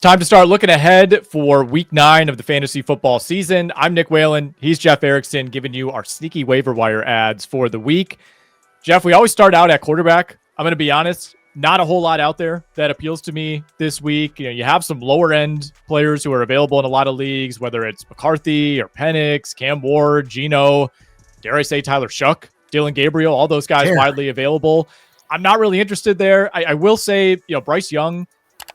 Time to start looking ahead for week 9 of the fantasy football season. I'm Nick Whalen. He's Jeff Erickson, giving you our sneaky waiver wire ads for the week. Jeff, we always start out at quarterback. I'm going to be honest, not a whole lot out there that appeals to me this week. You have some lower end players who are available in a lot of leagues, whether it's McCarthy or Penix, Cam Ward, Geno, dare I say Tyler Shuck, Dylan Gabriel, all those guys widely available. I'm not really interested there. I will say, Bryce Young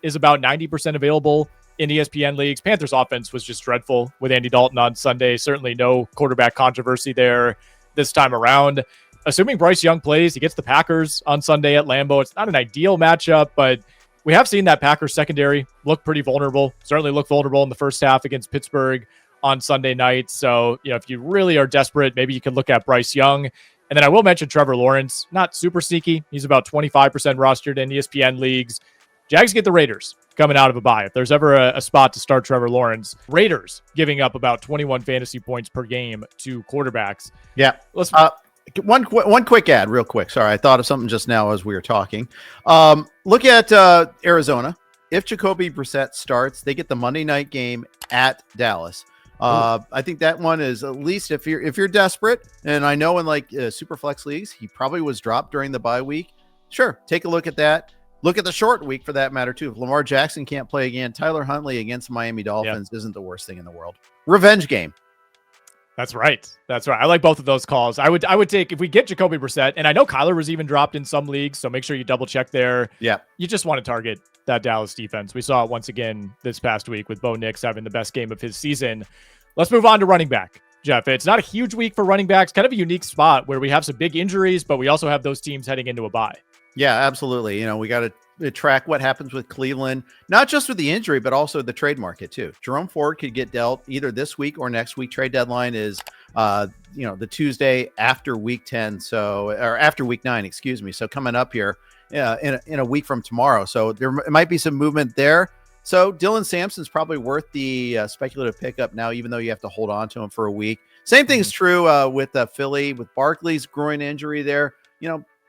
is about 90% available in ESPN leagues. Panthers offense was just dreadful with Andy Dalton on Sunday. Certainly no quarterback controversy there this time around. Assuming Bryce Young plays, he gets the Packers on Sunday at Lambeau. It's not an ideal matchup, but we have seen that Packers secondary look pretty vulnerable. Certainly look vulnerable in the first half against Pittsburgh on Sunday night. So, if you really are desperate, maybe you can look at Bryce Young. And then I will mention Trevor Lawrence, not super sneaky. He's about 25% rostered in ESPN leagues. Jags get the Raiders coming out of a bye. If there's ever a spot to start Trevor Lawrence, Raiders giving up about 21 fantasy points per game to quarterbacks. Yeah. Let's one quick ad real quick. Sorry. I thought of something just now as we were talking. Look at Arizona. If Jacoby Brissett starts, they get the Monday night game at Dallas. I think that one is, at least if you're desperate, and I know in like super flex leagues, he probably was dropped during the bye week. Sure. Take a look at that. Look at the short week for that matter, too. If Lamar Jackson can't play again, Tyler Huntley against Miami Dolphins isn't the worst thing in the world. Revenge game. That's right. I like both of those calls. I would take, if we get Jacoby Brissett, and I know Kyler was even dropped in some leagues, so make sure you double check there. Yeah. You just want to target that Dallas defense. We saw it once again this past week with Bo Nix having the best game of his season. Let's move on to running back. Jeff, it's not a huge week for running backs, kind of a unique spot where we have some big injuries, but we also have those teams heading into a bye. Yeah, absolutely. We got to track what happens with Cleveland, not just with the injury, but also the trade market too. Jerome Ford could get dealt either this week or next week. Trade deadline is, the Tuesday after week 10. Or after week 9, excuse me. So coming up here in a week from tomorrow. So there might be some movement there. So Dylan Sampson's probably worth the speculative pickup now, even though you have to hold on to him for a week. Same thing is true with Philly, with Barkley's groin injury there.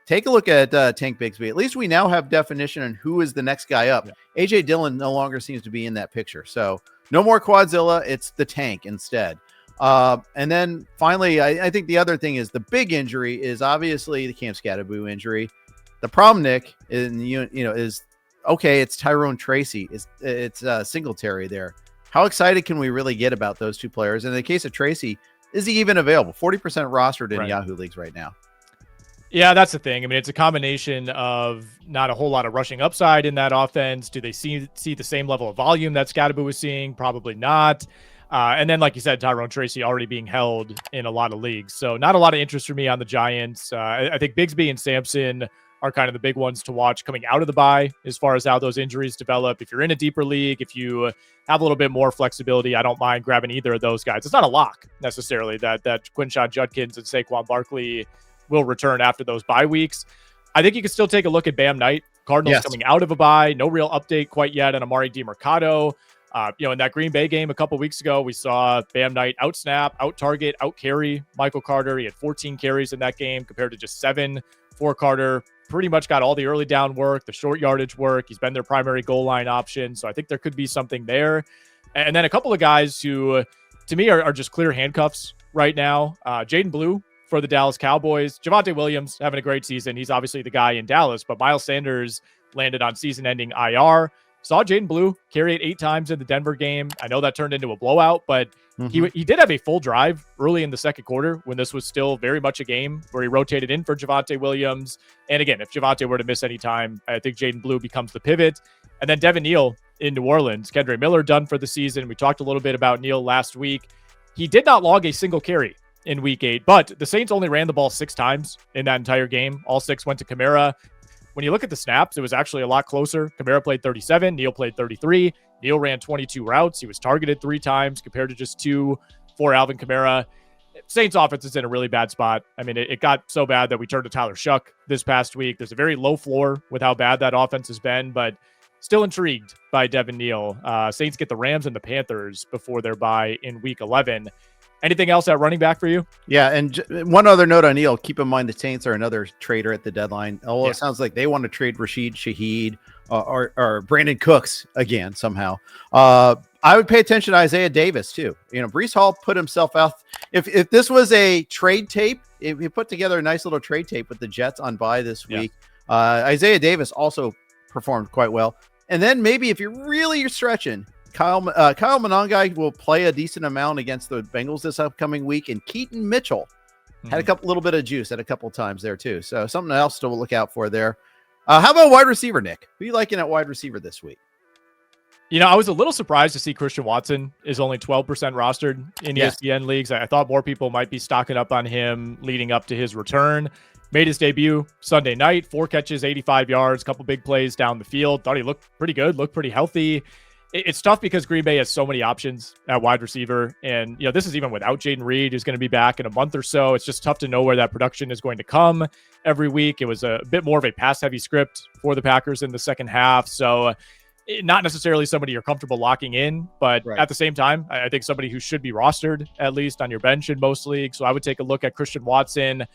Take a look at Tank Bigsby. At least we now have definition on who is the next guy up. Yeah. AJ Dillon no longer seems to be in that picture. So no more Quadzilla. It's the Tank instead. And then finally, I think the other thing is the big injury is obviously the Cam Skattebo injury. The problem, Nick, is okay. It's Tyrone Tracy. It's Singletary there. How excited can we really get about those two players? And in the case of Tracy, is he even available? 40% rostered in Yahoo leagues right now. Yeah, that's the thing. I mean, it's a combination of not a whole lot of rushing upside in that offense. Do they see the same level of volume that Skattebo was seeing? Probably not. And then, like you said, Tyrone Tracy already being held in a lot of leagues. So not a lot of interest for me on the Giants. I think Bigsby and Sampson are kind of the big ones to watch coming out of the bye as far as how those injuries develop. If you're in a deeper league, if you have a little bit more flexibility, I don't mind grabbing either of those guys. It's not a lock necessarily that Quinshon Judkins and Saquon Barkley will return after those bye weeks. I think you can still take a look at Bam Knight. Cardinals coming out of a bye. No real update quite yet on Amari DiMercato. In that Green Bay game a couple weeks ago, we saw Bam Knight out-snap, out-target, out-carry Michael Carter. He had 14 carries in that game compared to just 7 for Carter. Pretty much got all the early down work, the short yardage work. He's been their primary goal line option. So I think there could be something there. And then a couple of guys who, to me, are just clear handcuffs right now. Jaden Blue for the Dallas Cowboys. Javonte Williams having a great season. He's obviously the guy in Dallas, but Miles Sanders landed on season-ending IR. Saw Jaden Blue carry it 8 times in the Denver game. I know that turned into a blowout, but he did have a full drive early in the second quarter when this was still very much a game where he rotated in for Javonte Williams. And again, if Javonte were to miss any time, I think Jaden Blue becomes the pivot. And then Devin Neal in New Orleans. Kendre Miller done for the season. We talked a little bit about Neal last week. He did not log a single carry in week 8, but the Saints only ran the ball 6 times in that entire game. All 6 went to Kamara. When you look at the snaps, it was actually a lot closer. Kamara played 37. Neal played 33. Neal ran 22 routes. He was targeted 3 times compared to just 2 for Alvin Kamara. Saints offense is in a really bad spot. I mean, it got so bad that we turned to Tyler Shuck this past week. There's a very low floor with how bad that offense has been, but still intrigued by Devin Neal. Saints get the Rams and the Panthers before their bye in week 11. Anything else at running back for you? Yeah, and one other note on Neal. Keep in mind the Saints are another trader at the deadline. Oh, it sounds like they want to trade Rashid Shaheed or Brandon Cooks again somehow. I would pay attention to Isaiah Davis too. Breece Hall put himself out. If this was a trade tape, if he put together a nice little trade tape with the Jets on bye this week. Isaiah Davis also performed quite well. And then maybe if you're stretching, Kyle Monangai will play a decent amount against the Bengals this upcoming week, and Keaton Mitchell had a little bit of juice at a couple of times there too. So something else to look out for there. How about wide receiver, Nick? Who are you liking at wide receiver this week? I was a little surprised to see Christian Watson is only 12% rostered in ESPN leagues. I thought more people might be stocking up on him leading up to his return. Made his debut Sunday night, 4 catches, 85 yards, couple big plays down the field. Thought he looked pretty good, looked pretty healthy. It's tough because Green Bay has so many options at wide receiver. And, this is even without Jaden Reed, who's going to be back in a month or so. It's just tough to know where that production is going to come every week. It was a bit more of a pass-heavy script for the Packers in the second half. So not necessarily somebody you're comfortable locking in, but at the same time, I think somebody who should be rostered, at least on your bench in most leagues. So I would take a look at Christian Watson.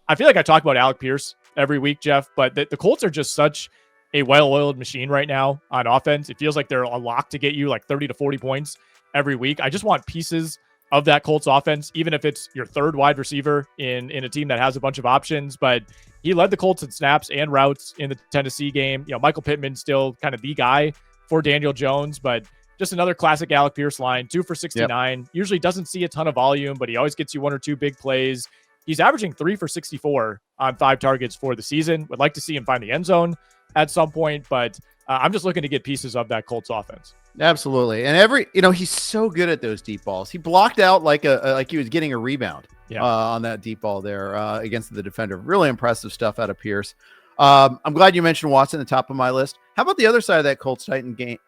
I feel like I talk about Alec Pierce every week, Jeff, but the Colts are just such a well-oiled machine right now on offense. It feels like they're a lock to get you like 30 to 40 points every week. I just want pieces of that Colts offense, even if it's your third wide receiver in a team that has a bunch of options. But he led the Colts in snaps and routes in the Tennessee game. Michael Pittman still kind of the guy for Daniel Jones, but just another classic Alec Pierce line, 2 for 69. Yep. Usually doesn't see a ton of volume, but he always gets you 1 or 2 big plays. He's averaging 3 for 64 on 5 targets for the season. Would like to see him find the end zone at some point, but I'm just looking to get pieces of that Colts offense. Absolutely. And he's so good at those deep balls. He blocked out like he was getting a rebound on that deep ball there against the defender. Really impressive stuff out of Pierce. I'm glad you mentioned Watson at the top of my list. How about the other side of that Colts Titans game?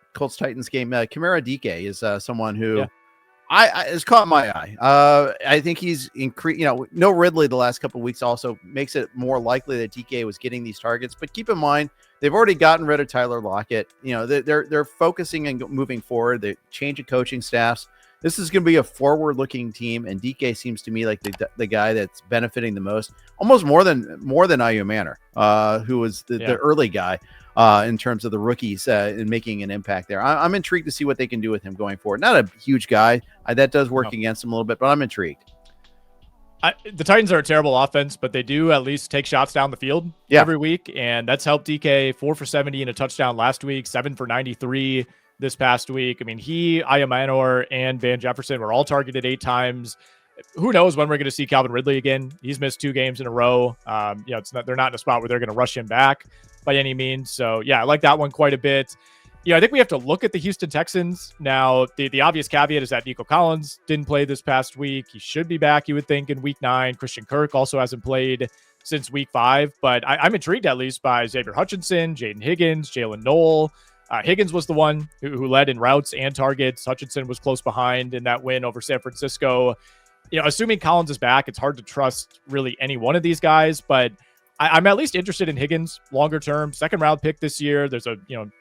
Kamara Dike is someone who has caught my eye. I think he's increased. No Ridley the last couple of weeks also makes it more likely that DK was getting these targets. But keep in mind, they've already gotten rid of Tyler Lockett. They're focusing and moving forward. They change of coaching staffs. This is going to be a forward-looking team, and DK seems to me like the guy that's benefiting the most, almost more than Ayu Manor, who was the early guy in terms of the rookies and making an impact there. I'm intrigued to see what they can do with him going forward. Not a huge guy. That does work against him a little bit, but I'm intrigued. The Titans are a terrible offense, but they do at least take shots down the field every week, and that's helped DK 4 for 70 and a touchdown last week, 7 for 93 this past week. I mean, Ayamanor, and Van Jefferson were all targeted 8 times. Who knows when we're going to see Calvin Ridley again? He's missed 2 games in a row. They're not in a spot where they're going to rush him back by any means. So, I like that one quite a bit. I think we have to look at the Houston Texans. Now, the obvious caveat is that Nico Collins didn't play this past week. He should be back, you would think, in week 9. Christian Kirk also hasn't played since week 5. But I'm intrigued at least by Xavier Hutchinson, Jaden Higgins, Jalen Noel. Higgins was the one who led in routes and targets. Hutchinson was close behind in that win over San Francisco. Assuming Collins is back, it's hard to trust really any one of these guys, but I'm at least interested in Higgins longer term. 2nd round pick this year. There's a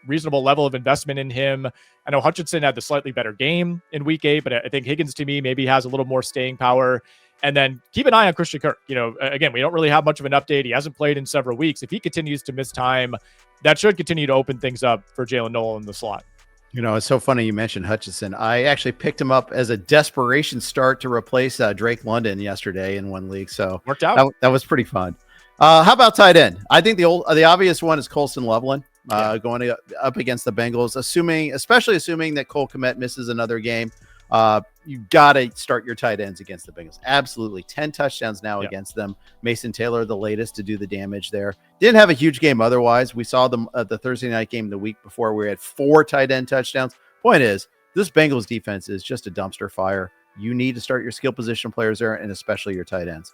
reasonable level of investment in him. I know Hutchinson had the slightly better game in week 8, but I think Higgins to me maybe has a little more staying power. And then keep an eye on Christian Kirk. Again, we don't really have much of an update. He hasn't played in several weeks. If he continues to miss time, that should continue to open things up for Jalen Noel in the slot. It's so funny you mentioned Hutchinson. I actually picked him up as a desperation start to replace Drake London yesterday in one league. So worked out. That was pretty fun. How about tight end? I think the obvious one is Colston Loveland going up against the Bengals, especially assuming that Cole Kmet misses another game. You got to start your tight ends against the Bengals. Absolutely. 10 touchdowns now against them. Mason Taylor, the latest to do the damage there. Didn't have a huge game otherwise. We saw them at the Thursday night game the week before. We had 4 tight end touchdowns. Point is, this Bengals defense is just a dumpster fire. You need to start your skill position players there, and especially your tight ends.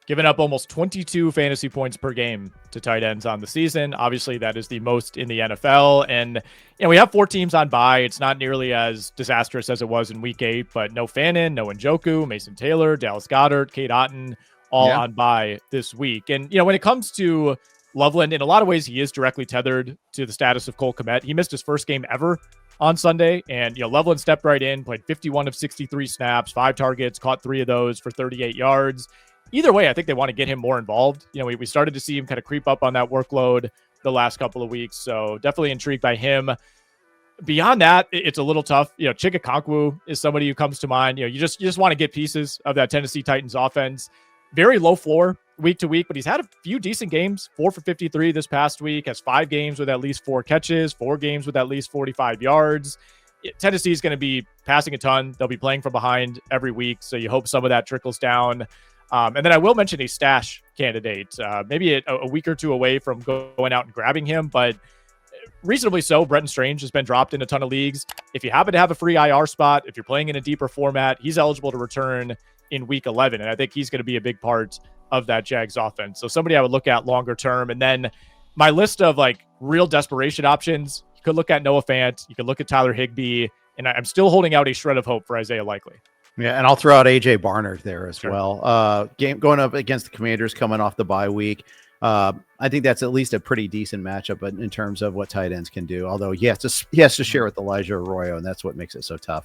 Giving up almost 22 fantasy points per game to tight ends on the season. Obviously, that is the most in the NFL. And we have 4 teams on bye. It's not nearly as disastrous as it was in week 8, but no Fannin, no Njoku, Mason Taylor, Dallas Goedert, Kate Otten, all on bye this week. And, when it comes to Loveland, in a lot of ways, he is directly tethered to the status of Cole Kmet. He missed his first game ever on Sunday, and Loveland stepped right in, played 51 of 63 snaps, 5 targets, caught 3 of those for 38 yards. Either way, I think they want to get him more involved. We started to see him kind of creep up on that workload the last couple of weeks, so definitely intrigued by him. Beyond that, it's a little tough. Chikakonkwo is somebody who comes to mind. You just want to get pieces of that Tennessee Titans offense. Very low floor week to week, but he's had a few decent games. 4 for 53 this past week, has 5 games with at least 4 catches, 4 games with at least 45 yards. Tennessee is going to be passing a ton. They'll be playing from behind every week, so you hope some of that trickles down. And then I will mention a stash candidate, maybe a week or two away from going out and grabbing him, but reasonably so. Brenton Strange has been dropped in a ton of leagues. If you happen to have a free IR spot, if you're playing in a deeper format, he's eligible to return in week 11. And I think he's going to be a big part of that Jags offense. So somebody I would look at longer term. And then my list of real desperation options, you could look at Noah Fant, you could look at Tyler Higbee, and I'm still holding out a shred of hope for Isaiah Likely. Yeah, and I'll throw out AJ Barnard there as well. Game going up against the Commanders coming off the bye week. I think that's at least a pretty decent matchup, but in terms of what tight ends can do, although he has to share with Elijah Arroyo, and that's what makes it so tough.